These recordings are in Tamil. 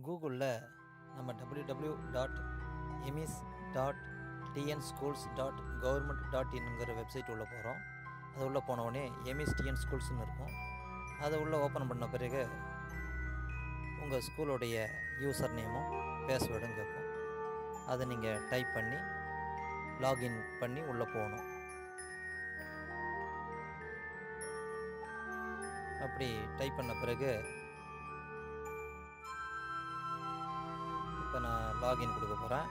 கூகுளில் நம்ம www.emis.tnschools.government.inங்கிற வெப்சைட் உள்ளே போகிறோம். அது உள்ளே போனவுடனே எமிஸ் டிஎன் ஸ்கூல்ஸ்னு இருக்கும். அதை உள்ளே ஓப்பன் பண்ண பிறகு உங்கள் ஸ்கூலுடைய யூசர் நேமும் பாஸ்வேர்டும் கேட்கும். அதை நீங்கள் டைப் பண்ணி லாகின் பண்ணி உள்ளே போகணும். அப்படி டைப் பண்ண பிறகு இப்போ நான் லாகின் கொடுக்க போகிறேன்.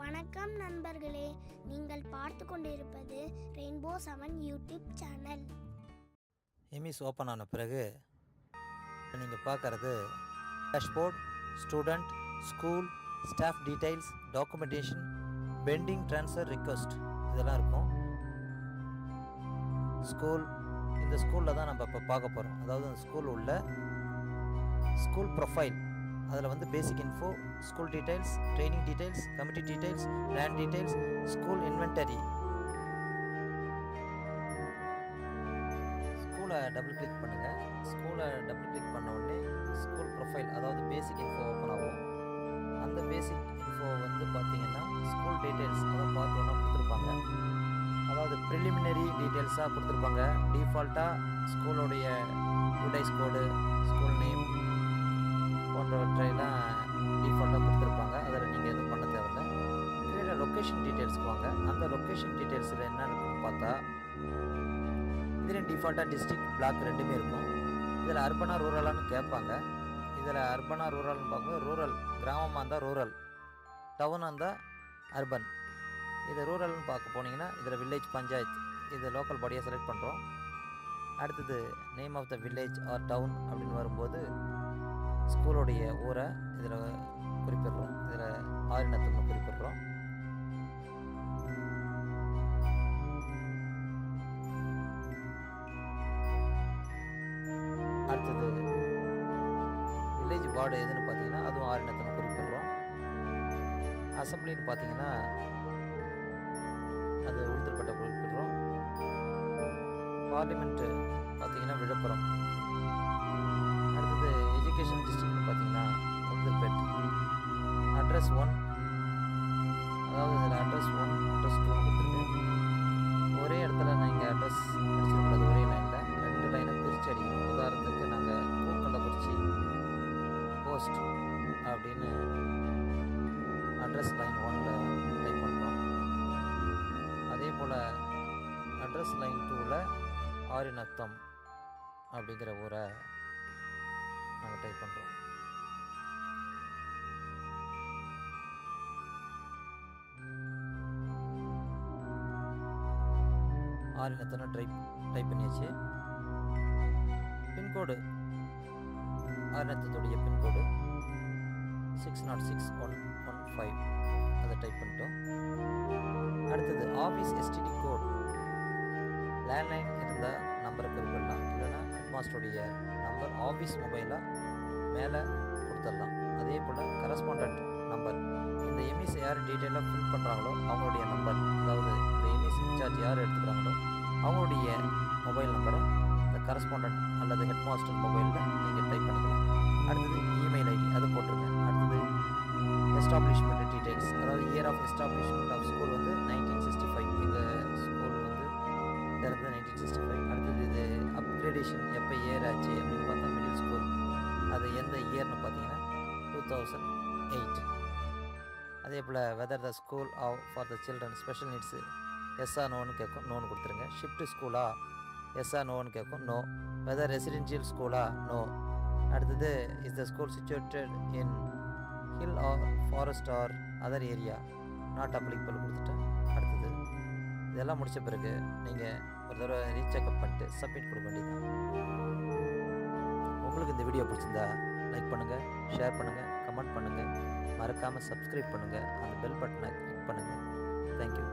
வணக்கம் நண்பர்களே, நீங்கள் பார்த்து கொண்டிருப்பது rainbow 7 YouTube channel. EMIS open ஆன பிறகு நீங்கள் பார்க்குறது dashboard, student, school, staff details, documentation, pending transfer request இதெல்லாம் இருக்கும். ஸ்கூல், இந்த ஸ்கூலில் தான் நம்ம இப்போ பார்க்க போகிறோம். அதாவது அந்த ஸ்கூல் உள்ள ஸ்கூல் ப்ரொஃபைல், அதில் basic info, school details, training details, committee details, land details, school inventory. ஸ்கூலை டபுள் கிளிக் பண்ணுங்கள். ஸ்கூலை டபுள் கிளிக் பண்ண உடனே ஸ்கூல் ப்ரொஃபைல், அதாவது பேசிக் இன்ஃபோ ஓப்பன் ஆகும். அந்த பேசிக் இன்ஃபோ பார்த்தீங்கன்னா ஸ்கூல் டீட்டெயில்ஸ் அதை பார்த்தோன்னா கொடுத்துருப்பாங்க. அதாவது ப்ரிலிமினரி டீட்டெயில்ஸாக கொடுத்துருப்பாங்க. டிஃபால்ட்டாக ஸ்கூலோடைய U-DISE கோடு, ஸ்கூல் நேம் போன்றவற்றையெல்லாம் டிஃபால்ட்டாக கொடுத்துருப்பாங்க. அதில் நீங்கள் எதுவும் பண்ண தேவையில்லை. கீழே லொக்கேஷன் டீட்டெயில்ஸ்க்கு வாங்க. அந்த லொக்கேஷன் டீட்டெயில்ஸில் என்னென்னு பார்த்தா இதில் டிஃபால்ட்டாக டிஸ்ட்ரிக்ட், பிளாக் ரெண்டுமே இருக்கும். இதில் அர்பனா ரூரலான்னு கேட்பாங்க. இதில் அர்பனா ரூரல்னு பார்க்கும்போது ரூரல், கிராமமாக இருந்தால் ரூரல், டவுனாக இருந்தால் அர்பன். இது ரூரல்னு பார்க்க போனீங்கன்னா இதில் வில்லேஜ், பஞ்சாயத்து, இது லோக்கல் பாடியாக செலக்ட் பண்ணுறோம். அடுத்தது name of the village or town அப்படின்னு வரும்போது ஸ்கூலோடைய ஊரை இதில் குறிப்பிடுறோம். இதில் ஆரினத்துன்னு குறிப்பிடுறோம். அடுத்தது வில்லேஜ் வார்டு எதுன்னு பார்த்தீங்கன்னா அதுவும் ஆரினத்துன்னு குறிப்பிடுறோம். அசம்பிளின்னு பார்த்தீங்கன்னா அது உளுந்தூர்பேட்டை குறிப்பிடுறோம். பார்லிமெண்ட்டு பார்த்தீங்கன்னா விழுப்புரம். அடுத்தது எஜுகேஷன் டிஸ்ட்ரிக்ட்னு பார்த்தீங்கன்னா உளுந்தூர்பேட்டை. அட்ரஸ் 1, அதாவது இதில் அட்ரஸ் 1, அட்ரஸ் 2 கொடுத்துருக்கு. ஒரே இடத்துல நீங்கள் அட்ரஸ் அடிச்சிருக்கூடாது. ஒரே லைனில் 2 லைனை பிரித்து அடிக்கணும். உதாரணத்துக்கு நாங்கள் பூக்கள்ளக்குறிச்சி போஸ்ட் அப்படின்னு அட்ரஸ் லைன் 1ல் டைப் பண்ணுறோம். அதே போல் அட்ரஸ் லைன் 2ல் ஆரிநத்தம் அப்படிங்கிற ஊரை நாங்கள் டைப் பண்ணுறோம். ஆரிநத்தம்னு டைப் பண்ணியாச்சு. பின்கோடு, ஆரிநத்தத்துடைய பின்கோடு 606115 அதை டைப் பண்ணிட்டோம். அடுத்தது ஆஃபீஸ் எஸ்டிடி கோட், லேண்ட்லைன் இருந்தால் நம்பரை குறிப்பிடலாம். இல்லைனா ஹெட்மாஸ்டருடைய நம்பர் ஆஃபீஸ் மொபைலாக மேலே கொடுத்துடலாம். அதே போல் கரஸ்பாண்டன்ட் நம்பர், இந்த எமிஸ் யார் டீட்டெயிலாக ஃபில் பண்ணுறாங்களோ அவங்களுடைய நம்பர், அதாவது இந்த எமிஸ் இன்சார்ஜ் யார் எடுத்துக்கிறாங்களோ அவங்களுடைய மொபைல் நம்பரை இந்த கரஸ்பாண்டன்ட் அல்லது ஹெட்மாஸ்டர் மொபைலில் நீங்கள் டைப் பண்ணிக்கலாம். அடுத்தது இமெயில் ஐடி அதை போட்டுருங்க. அடுத்தது எஸ்டாப்ளிஷ்மெண்ட் டீட்டெயில்ஸ், அதாவது year of establishment of school 1965. எங்கள் ஸ்கூல் திறந்து 1965. அடுத்தது இது அப்கிரேடேஷன் எப்போ இயர் ஆச்சு அப்படின்னு பார்த்தா மிடில் ஸ்கூல், அது எந்த இயர்னு பார்த்தீங்கன்னா 2008. அதே போல் whether the school for the children special needs எஸ்ஆ நோன்னு கேட்கும், நோன்னு கொடுத்துருங்க. ஷிஃப்ட் ஸ்கூலா எஸ்ஆ நோன்னு கேட்கும், நோ. வெதர் ரெசிடென்ஷியல் ஸ்கூலா, நோ. அடுத்தது is the school situated in hill or forest or other area, not applicable கொடுத்துட்டேன். அடுத்தது இதெல்லாம் முடித்த பிறகு நீங்கள் ஒரு தடவை ரீசெக்அப் பண்ணிட்டு சப்மிட் கொடுக்க வேண்டியதுதான். உங்களுக்கு இந்த வீடியோ பிடிச்சிருந்தா லைக் பண்ணுங்கள், ஷேர் பண்ணுங்கள், கமெண்ட் பண்ணுங்கள், மறக்காமல் சப்ஸ்கிரைப் பண்ணுங்கள், அந்த பெல் பட்டனை கிளிக் பண்ணுங்கள். தேங்க்யூ.